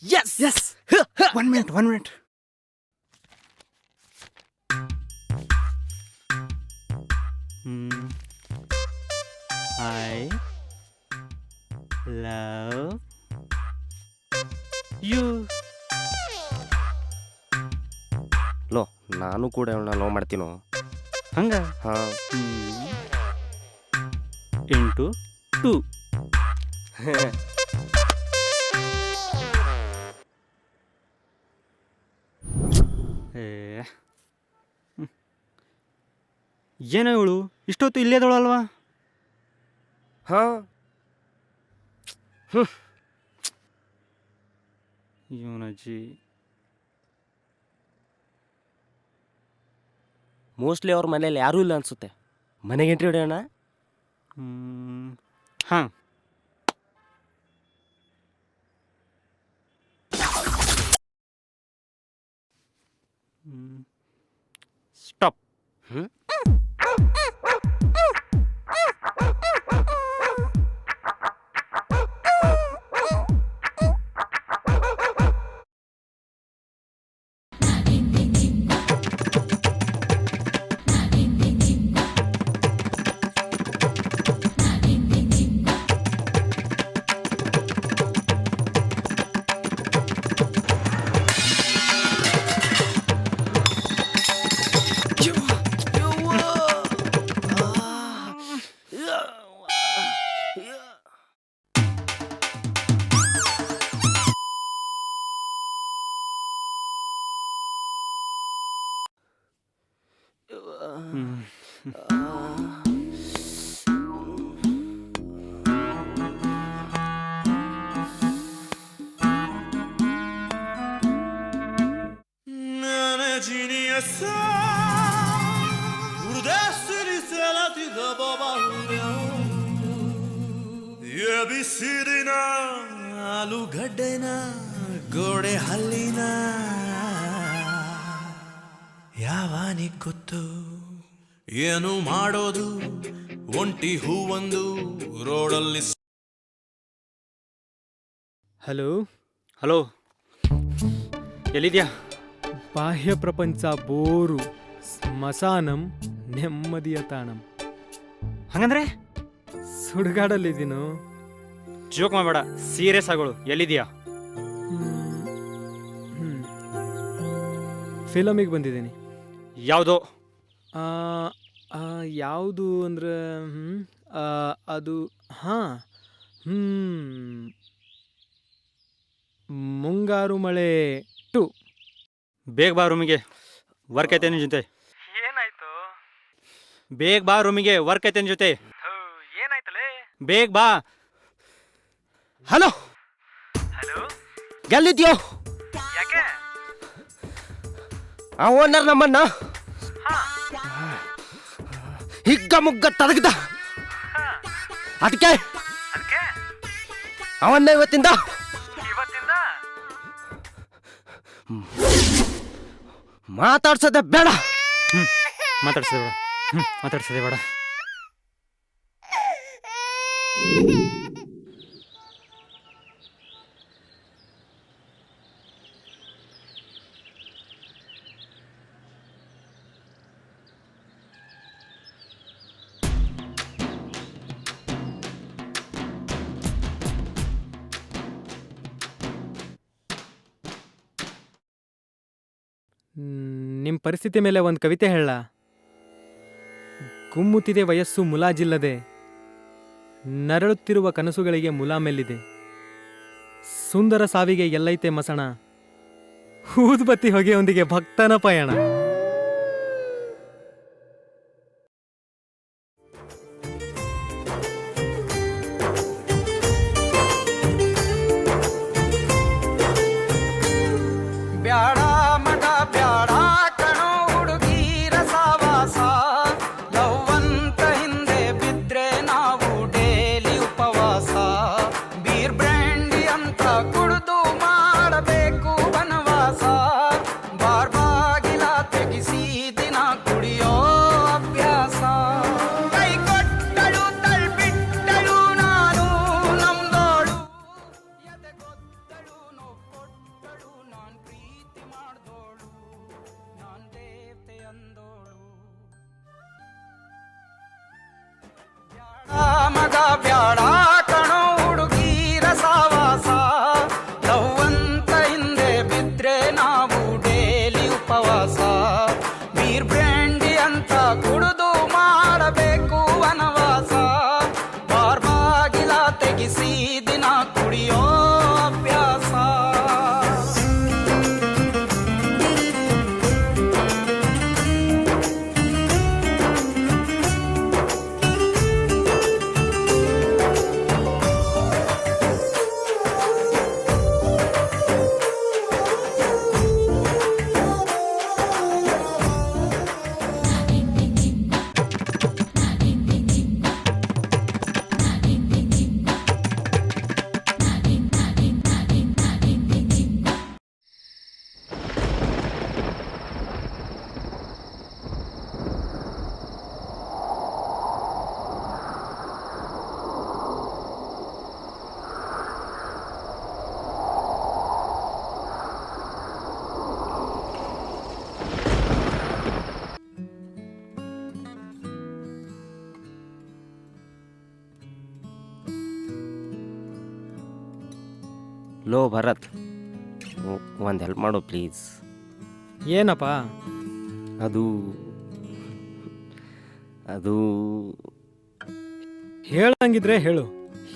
Yes. 1 minute. I love you. Low ನಾನು ಕೂಡ ಇವಳನ್ನ ಲವ್ ಮಾಡ್ತೀನೋ ಹಂಗ ಹಾಂ into 2. ಏನೋ ಇವಳು ಇಷ್ಟೊತ್ತು ಇಲ್ಲೇದವಳಲ್ವಾ? ಹಾಂ ಇವನಜ್ಜಿ ಮೋಸ್ಟ್ಲಿ ಅವ್ರ ಮನೇಲಿ ಯಾರೂ ಇಲ್ಲ ಅನಿಸುತ್ತೆ. ಮನೆಗೆ ಎಂಟ್ರಿ ಹೊಡೆಯೋಣ. ಹಾಂ ಸ್ಟಾಪ್. ಬಿಸಿರಿನ ಆಲೂಗಡ್ಡೆನ ಗೋಡೆ ಹಲ್ಲಿನ ಯಾವಾನಿಗ್ ಗೊತ್ತು ಏನು ಮಾಡೋದು ಒಂಟಿ ಹೂವೊಂದು ರೋಡಲ್ಲಿ. ಹಲೋ ಎಲ್ಲಿದ್ಯಾ? ಬಾಹ್ಯ ಪ್ರಪಂಚ ಬೋರು, ಸ್ಮಶಾನಂ ನೆಮ್ಮದಿಯ ತಾಣಂ. ಹಂಗಂದ್ರೆ ಸುಡುಗಾಡಲ್ಲಿದ್ದೀನು. ಜೋಕ್ ಮಾಡಬೇಡ, ಸೀರಿಯಸ್ ಆಗೋಳು. ಎಲ್ಲಿದ್ಯಾ? ಫಿಲಮಿಗೆ ಬಂದಿದ್ದೀನಿ. ಯಾವುದೋ? ಯಾವುದು ಅಂದ್ರೆ ಅದು ಮುಂಗಾರು ಮಳೆ 2. ಬೇಗ ಬಾ ರೂಮಿಗೆ, ವರ್ಕ್ ಐತೆ ನಿನ್ನ ಜೊತೆ. ಏನಾಯ್ತು? ಬೇಗ ಬಾ ರೂಮಿಗೆ, ವರ್ಕ್ ಐತೆ ನಿನ್ನ ಜೊತೆ. ಏನಾಯ್ತಲೇ? ಬೇಗ ಬಾ. ಹಲೋ ಗೆಲ್ಲಿದ್ಯೋ? ಯಾಕೆ? ಆ ಓನರ್ ನಮ್ಮನ್ನ ಹಿಗ್ಗ ಮುಗ್ಗ ತದಗಿದ. ಅದಕ್ಕೆ ಅವನ್ನ ಇವತ್ತಿಂದ ಮಾತಾಡ್ಸೋದೆ ಬೇಡ. ಮಾತಾಡ್ಸೋದೆ ಬೇಡ. ನಿಮ್ಮ ಪರಿಸ್ಥಿತಿ ಮೇಲೆ ಒಂದು ಕವಿತೆ ಹೇಳ. ಗುಮ್ಮುತ್ತಿದೆ ವಯಸ್ಸು ಮುಲಾಜಿಲ್ಲದೆ, ನರಳುತ್ತಿರುವ ಕನಸುಗಳಿಗೆ ಮುಲಾಮೆಲ್ಲಿದೆ. ಸುಂದರ ಸಾವಿಗೆ ಎಲ್ಲೈತೆ ಮಸಣ, ಊದುಬತ್ತಿ ಹೊಗೆಯೊಂದಿಗೆ ಭಕ್ತನ ಪಯಣ. ಬ್ಯಾಡ ಮಗ ಬ್ಯಾಡ ಕಣೋ ಹುಡುಗೀರ ಸಾವಾಸ, ಲವ್ವಂತ ಹಿಂದೆ ಬಿದ್ರೆ ನಾವು ಡೇಲಿ ಉಪವಾಸ. ಬೀರ್ ಬ್ರ್ಯಾಂಡಿ ಅಂತ ಕುಡಿದು ಮಾಡಬೇಕು ವನವಾಸ. ಬಾರ್ ಬಾಗಿಲ ಮಗ ಬ್ಯಾಡ ಕಣೋ ಹುಡುಗೀರ ಸಾವಾಸ ಲವ್ ಅಂತ ಹಿಂದೆ ಬಿದ್ರೆ ನಾವು ಡೇಲಿ ಉಪವಾಸ ಬೀರ್ ಬ್ರ್ಯಾಂಡಿ ಅಂತ ಕುಡಿದು ಮಾಡಬೇಕು ವನವಾಸ ಬಾರ್ ಬಾಗಿಲ ತೆಗಿಸಿ ದಿನ ಕುಡಿಯೋ ಅಭ್ಯಾಸ ಲೋ ಭರತ್, ಒಂದು ಹೆಲ್ಪ್ ಮಾಡು ಪ್ಲೀಸ್. ಏನಪ್ಪ? ಅದು ಅದು ಹೇಳಂಗಿದ್ರೆ ಹೇಳು,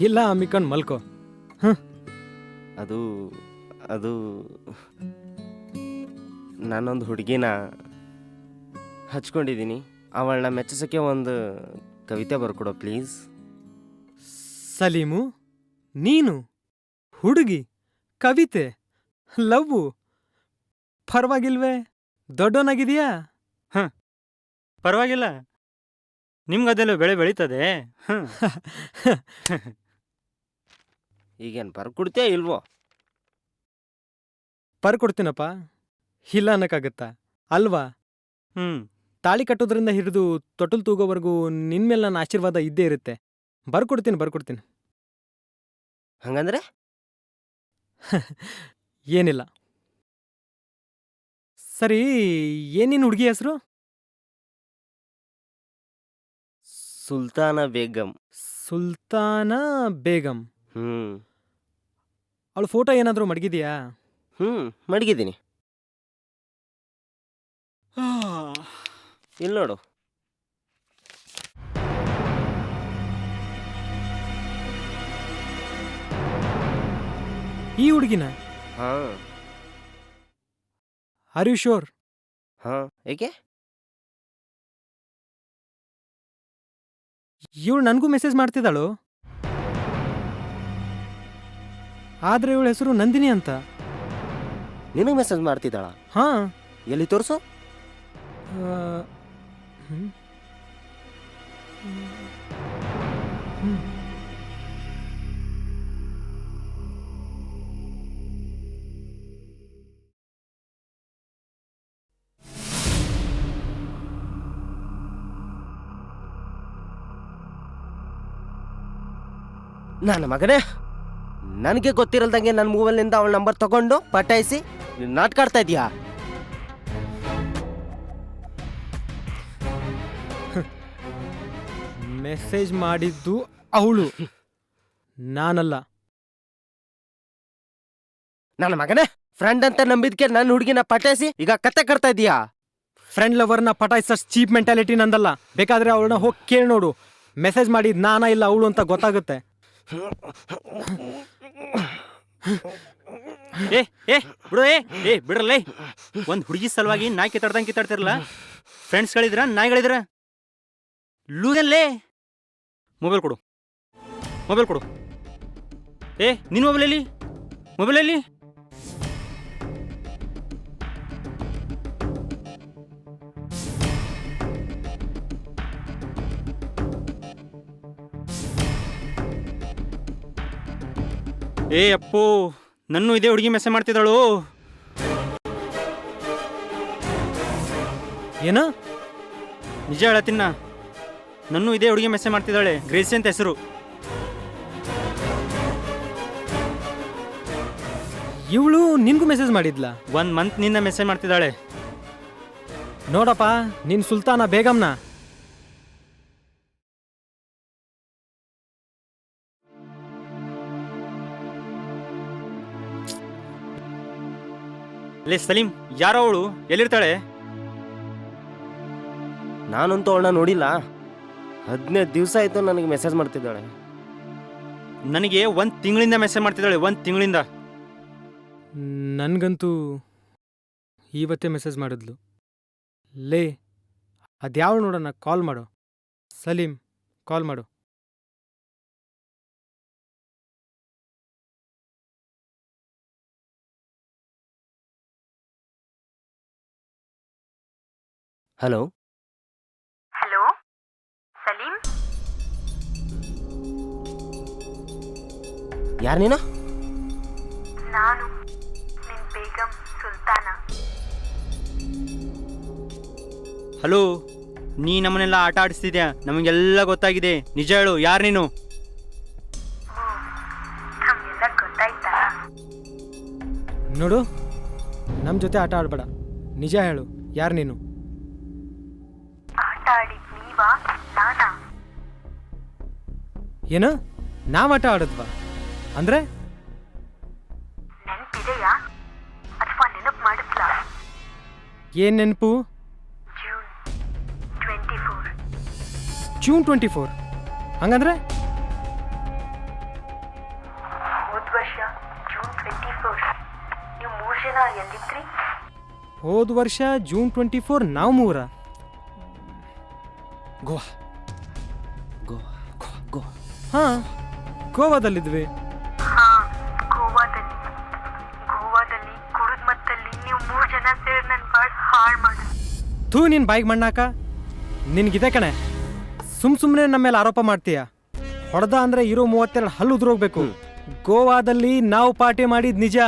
ಇಲ್ಲ ಅಮ್ಮಿಕೊಂಡು ಮಲ್ಕೋ. ಅದು ಅದು ನಾನೊಂದು ಹುಡುಗಿನ ಹಚ್ಕೊಂಡಿದ್ದೀನಿ. ಅವಳನ್ನ ಮೆಚ್ಚಿಸೋಕ್ಕೆ ಒಂದು ಕವಿತೆ ಬರ್ಕೊಡೋ ಪ್ಲೀಸ್. ಸಲೀಮು, ನೀನು ಹುಡುಗಿ, ಕವಿತೆ, ಲವ್ವು, ಪರವಾಗಿಲ್ವೇ? ದೊಡ್ಡವನಾಗಿದೆಯಾ? ಪರವಾಗಿಲ್ಲ, ನಿಮ್ಗದೆಲ್ಲ ಬೆಳೆ ಬೆಳೀತದೆ. ಈಗೇನು ಬರ್ಕೊಡ್ತೀಯಾ ಇಲ್ವೋ? ಕೊಡ್ತೀನಪ್ಪ, ಇಲ್ಲ ಅನ್ನಕ್ಕಾಗತ್ತಾ? ಅಲ್ವಾ? ತಾಳಿ ಕಟ್ಟೋದ್ರಿಂದ ಹಿಡಿದು ತೊಟಲ್ ತೂಗೋವರೆಗೂ ನಿನ್ಮೇಲೆ ನನ್ನ ಆಶೀರ್ವಾದ ಇದ್ದೇ ಇರುತ್ತೆ. ಬರ್ಕೊಡ್ತೀನಿ. ಹಂಗಂದ್ರೆ ಏನಿಲ್ಲ. ಸರಿ, ಏನಿನ್ ಹುಡುಗಿ ಹೆಸರು? ಸುಲ್ತಾನ ಬೇಗಂ. ಸುಲ್ತಾನ ಬೇಗಂ. ಅವಳ ಫೋಟೋ ಏನಾದರೂ ಮಡಗಿದೆಯಾ? ಮಡಗಿದ್ದೀನಿ. ಇಲ್ಲಿ ನೋಡು. ಈ ಹುಡುಗಿನ? ಹಾಂ ಆರ್ ಯು ಶೋರ್? ಹಾಂ. ಏಕೆ? ಇವಳು ನನಗೂ ಮೆಸೇಜ್ ಮಾಡ್ತಿದ್ದಾಳು, ಆದ್ರೆ ಇವಳ ಹೆಸರು ನಂದಿನಿ ಅಂತ. ನಿನಗೆ ಮೆಸೇಜ್ ಮಾಡ್ತಿದ್ದಾಳ? ಹಾಂ. ಎಲ್ಲಿ ತೋರಿಸು. ನನ್ನ ಮಗನೇ, ನನಗೆ ಗೊತ್ತಿರಲ್ದಂಗೆ ನನ್ನ ಮೊಬೈಲ್ನಿಂದ ಅವಳ ನಂಬರ್ ತಗೊಂಡು ಪಟಾಯಿಸಿ ನಾಟಕ ಆಡ್ತಾ ಇದೀಯಾ? ಮೆಸೇಜ್ ಮಾಡಿದ್ದು ಅವಳು, ನಾನಲ್ಲ. ನನ್ನ ಮಗನೇ, ಫ್ರೆಂಡ್ ಅಂತ ನಂಬಿದ್ಕೆ ನನ್ನ ಹುಡುಗಿನ ಪಟಾಯಿಸಿ ಈಗ ಕತ್ತೆ ಕಟ್ತಾ ಇದೀಯಾ? ಫ್ರೆಂಡ್ ಲವರ್ನ ಪಟಾಯಿಸ ಚೀಪ್ ಮೆಂಟಾಲಿಟಿ ನಂದಲ್ಲ. ಬೇಕಾದ್ರೆ ಅವಳನ್ನ ಹೋಗಿ ಕೇಳಿ ನೋಡು, ಮೆಸೇಜ್ ಮಾಡಿದ್ ನಾನಾ ಇಲ್ಲ ಅವಳು ಅಂತ ಗೊತ್ತಾಗುತ್ತೆ. ಬಿಡ್ರಲ್ಲೇ, ಒಂದ್ ಹುಡುಗಿ ಸಲುವಾಗಿ ನಾಯಿ ಕಿತ್ತಾಡ್ತಿರಲ್ಲ. ಫ್ರೆಂಡ್ಸ್ಗಳಿದ್ರ ನಾಯಿಗಳಿದ್ರ? ಲೂಗಲ್ಲೇ ಮೊಬೈಲ್ ಕೊಡು. ನಿನ್ನ ಮೊಬೈಲಲ್ಲಿ ಅಪ್ಪು, ನನ್ನೂ ಇದೇ ಹುಡುಗಿ ಮೆಸೇಜ್ ಮಾಡ್ತಿದ್ದಾಳು. ಏನ? ನಿಜ ಹೇಳತ್ತಿನ್ನ, ನನ್ನೂ ಇದೇ ಹುಡುಗಿ ಮೆಸೇಜ್ ಮಾಡ್ತಿದ್ದಾಳೆ. ಗ್ರೇಸಿ ಅಂತ ಹೆಸರು. ಇವಳು ನಿನ್ಗೂ ಮೆಸೇಜ್ ಮಾಡಿದ್ಲಾ? 1 ಮಂತ್ ನಿಂದ ಮೆಸೇಜ್ ಮಾಡ್ತಿದ್ದಾಳೆ. ನೋಡಪ್ಪ, ನಿನ್ ಸುಲ್ತಾನ ಬೇಗಂನ ಲೇ ಸಲೀಂ, ಯಾರೋ ಅವಳು, ಎಲ್ಲಿರ್ತಾಳೆ? ನಾನಂತೂ ಅವಳನ್ನ ನೋಡಿಲ್ಲ. 15 ದಿವಸ ಆಯ್ತು ನನಗೆ ಮೆಸೇಜ್ ಮಾಡ್ತಿದ್ದಾಳೆ. ನನಗೆ 1 ತಿಂಗಳಿಂದ ಮೆಸೇಜ್ ಮಾಡ್ತಿದ್ದಾಳೆ, 1 ತಿಂಗಳಿಂದ. ನನಗಂತೂ ಇವತ್ತೇ ಮೆಸೇಜ್ ಮಾಡಿದ್ಲು. ಲೇ ಅದ್ಯಾವಳು ನೋಡೋಣ, ಕಾಲ್ ಮಾಡು. ಸಲೀಂ, ಕಾಲ್ ಮಾಡು. ಹಲೋ ಹಲೋ ಸಲೀಂ, ಯಾರು ನೀನು? ನಾನು ನಿನ್ ಬೇಗಂ ಸುಲ್ತಾನ. ಹಲೋ, ನೀ ನಮ್ಮನ್ನೆಲ್ಲ ಆಟ ಆಡಿಸ್ತಿದ್ಯಾ, ನಮಗೆಲ್ಲ ಗೊತ್ತಾಗಿದೆ. ನಿಜ ಹೇಳು, ಯಾರು ನೀನು? ನಮ್ಗೆಲ್ಲ ಗೊತ್ತಾಯ್ತಾ? ನೋಡು, ನಮ್ಮ ಜೊತೆ ಆಟ ಆಡಬೇಡ. ನಿಜ ಹೇಳು, ಯಾರು ನೀನು? ಆಟ ಆಡಿದ್ ನೀವಾ ನಾನಾ? ಏನು, ನಾವು ಆಟ ಆಡಿದ್ವಾ? ಅಂದರೆ ನೆನ್ಪಿದೆಯಾ ಅಥವಾ ನೆನಪು ಮಾಡಿಸ್ಲಾ? ಏನು ನೆನಪು? ಜೂನ್ 24. ಜೂನ್ 24? ಹಂಗಂದ್ರೆ ಹೋದ್ ವರ್ಷ ಜೂನ್ 24 ನೀವು 3 ಜನ ಎಲ್ಲಿದ್ರಿ? ಹೋದ ವರ್ಷ ಜೂನ್ 24 ನಾವು 3 ಗೋವಾ. ಗೋವಾ ಗೋವಾ. ಹಾಂ, ಗೋವಾದಲ್ಲಿದ್ವಿ. ಹಾ, ಗೋವಾದಲ್ಲಿ ಕುಡಿದ್ ಮತ್ತಲ್ಲಿ ನೀವು 3 ಜನ ಸೇರಿ ನನ್ ಬಾಳ್ ಹಾಳು ಮಾಡಿ. ಥೂ, ನಿನ್ನ ಬಾಯಿಗೆ ಮಣ್ಣಾಕ. ನಿನಗಿದೆ ಕಣೆ, ಸುಮ್ಮನೆ ನಮ್ಮ ಮೇಲೆ ಆರೋಪ ಮಾಡ್ತೀಯ. ಹೊಡೆದ ಅಂದರೆ ಇರೋ 32 ಹಲ್ಲು ಉದುರೋಗ್ಬೇಕು. ಗೋವಾದಲ್ಲಿ ನಾವು ಪಾರ್ಟಿ ಮಾಡಿದ್ ನಿಜ,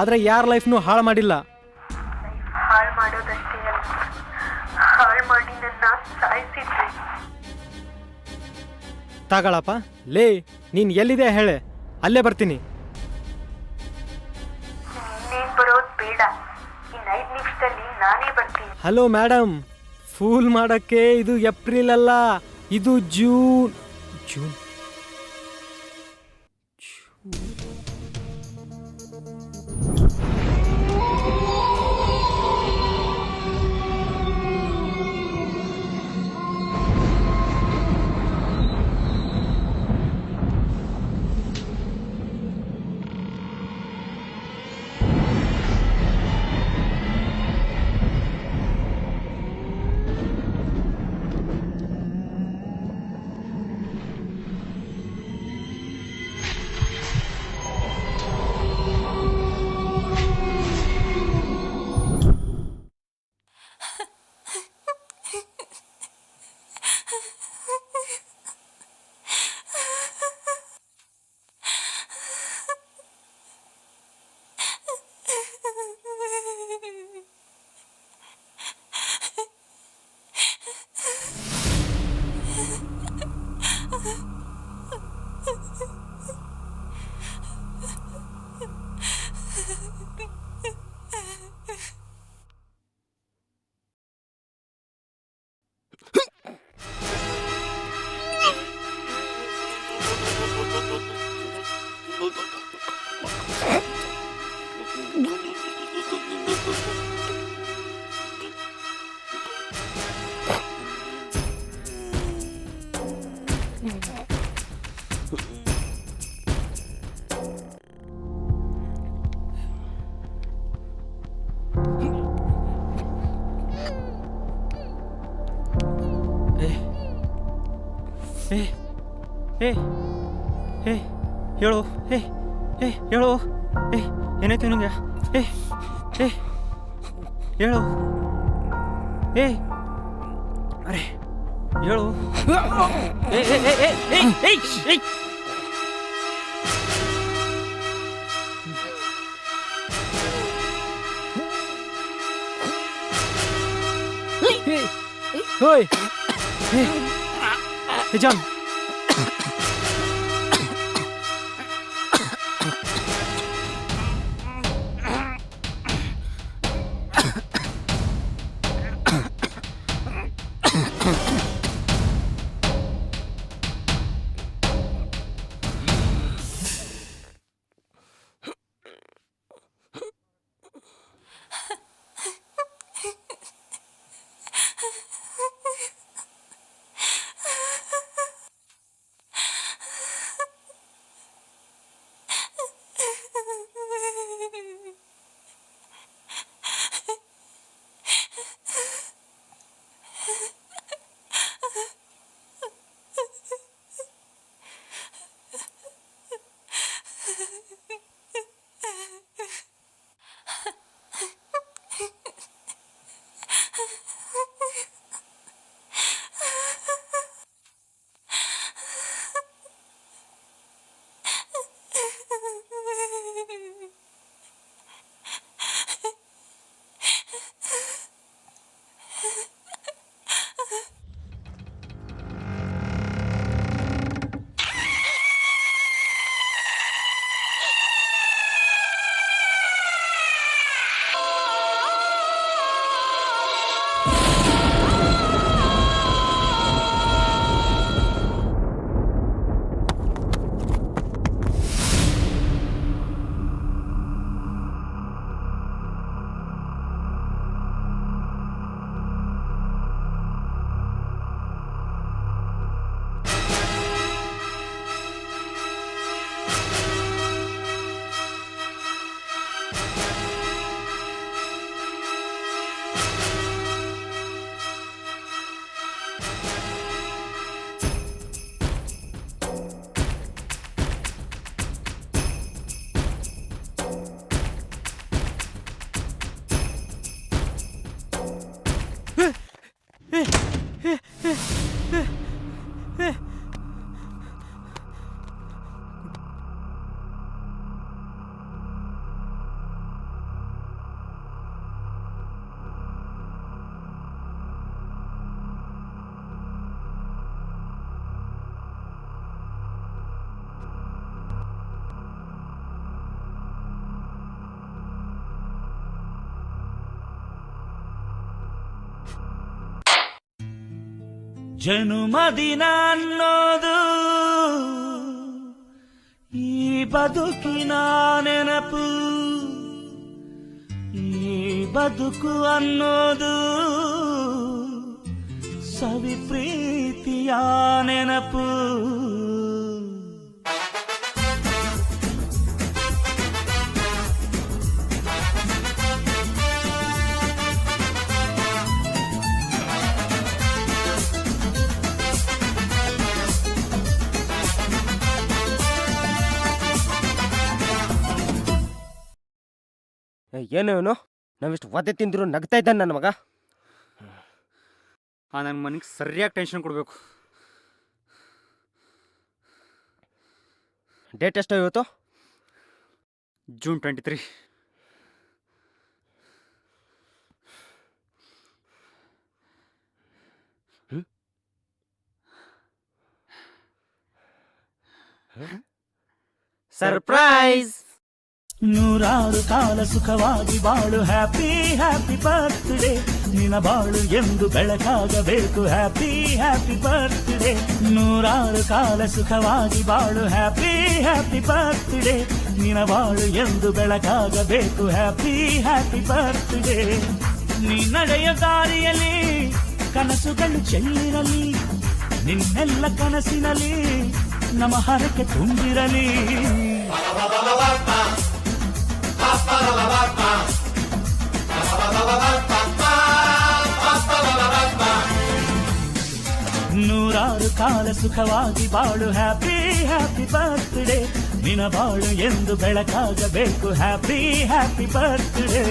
ಆದರೆ ಯಾರ ಲೈಫ್ನೂ ಹಾಳು ಮಾಡಿಲ್ಲ. ಹಾಳು ಮಾಡೋದಷ್ಟೇ ಅಲ್ಲ, ಹಾಳು ಮಾಡಿ ನನ್ನ ಸಾಯಿಸಿದ್ರಿ. ತಗಳಪ್ಪ. ಲೇ, ನೀನು ಎಲ್ಲಿದೆ ಹೇಳೆ, ಅಲ್ಲೇ ಬರ್ತೀನಿ. ಇನ್ನೇನ್ ಬರೋದ್ ಬೇಡ, ಇನ್ನು 5 ನಿಮಿಷದಲ್ಲಿ ನಾನೇ ಬರ್ತೀನಿ. ಹಲೋ ಮೇಡಮ್, ಫೂಲ್ ಮಾಡೋಕ್ಕೆ ಇದು ಏಪ್ರಿಲ್ ಅಲ್ಲ, ಇದು ಜೂನ್. ಜೂನ್ ಹೇಳು. ಹೇಳು. ಏನಾಯ್ತು ನಿನಗೆ? ಹೇಳು. ಅರೆ ಹೇಳು. ಹೋಯ್ ಜಾನ್, ಜನುಮದಿನ ಅನ್ನೋದು ಈ ಬದುಕಿನ ನೆನಪು, ಈ ಬದುಕು ಅನ್ನೋದು ಸವಿ ಪ್ರೀತಿಯ ನೆನಪು. ಏನು ಇವನು ನಾವಿಷ್ಟು ಒದೆ ತಿಂದ್ರು ನಗ್ತಾ ಇದ್ದಾನೆ ನನ್ನ ಮಗ. ನನ್ನ ಮನೆಗೆ ಸರಿಯಾಗಿ ಟೆನ್ಷನ್ ಕೊಡಬೇಕು. ಡೇಟ್ ಎಷ್ಟೋ ಇವತ್ತು? ಜೂನ್ 23. ಸರ್ಪ್ರೈಸ್. ನೂರಾರು ಕಾಲ ಸುಖವಾಗಿ ಬಾಳು, ಹ್ಯಾಪಿ ಹ್ಯಾಪಿ ಬರ್ತ್ಡೇ. ನಿನ್ನ ಬಾಳು ಎಂದು ಬೆಳಕಾಗಬೇಕು, ಹ್ಯಾಪಿ ಹ್ಯಾಪಿ ಬರ್ತ್ಡೇ. ನೂರಾರು ಕಾಲ ಸುಖವಾಗಿ ಬಾಳು, ಹ್ಯಾಪಿ ಹ್ಯಾಪಿ ಬರ್ತ್ಡೇ. ನಿನ್ನ ಬಾಳು ಎಂದು ಬೆಳಕಾಗಬೇಕು, ಹ್ಯಾಪಿ ಹ್ಯಾಪಿ ಬರ್ತ್ಡೇ. ನೀ ನಡೆಯ ದಾರಿಯಲ್ಲಿ ಕನಸುಗಳು ಚೆಲ್ಲಿರಲಿ, ನಿನ್ನೆಲ್ಲ ಕನಸಿನಲ್ಲಿ ನಮ್ಮ ಹರಕೆ ತುಂಬಿರಲಿ. ನೂರಾರು ಕಾಲ ಸುಖವಾಗಿ ಬಾಳು, ಹ್ಯಾಪಿ ಹ್ಯಾಪಿ ಬರ್ತ್ಡೇ. ನಿನ್ನ ಬಾಳು ಎಂದು ಬೆಳಕಾಗಬೇಕು, ಹ್ಯಾಪಿ ಹ್ಯಾಪಿ ಬರ್ತ್ಡೇ.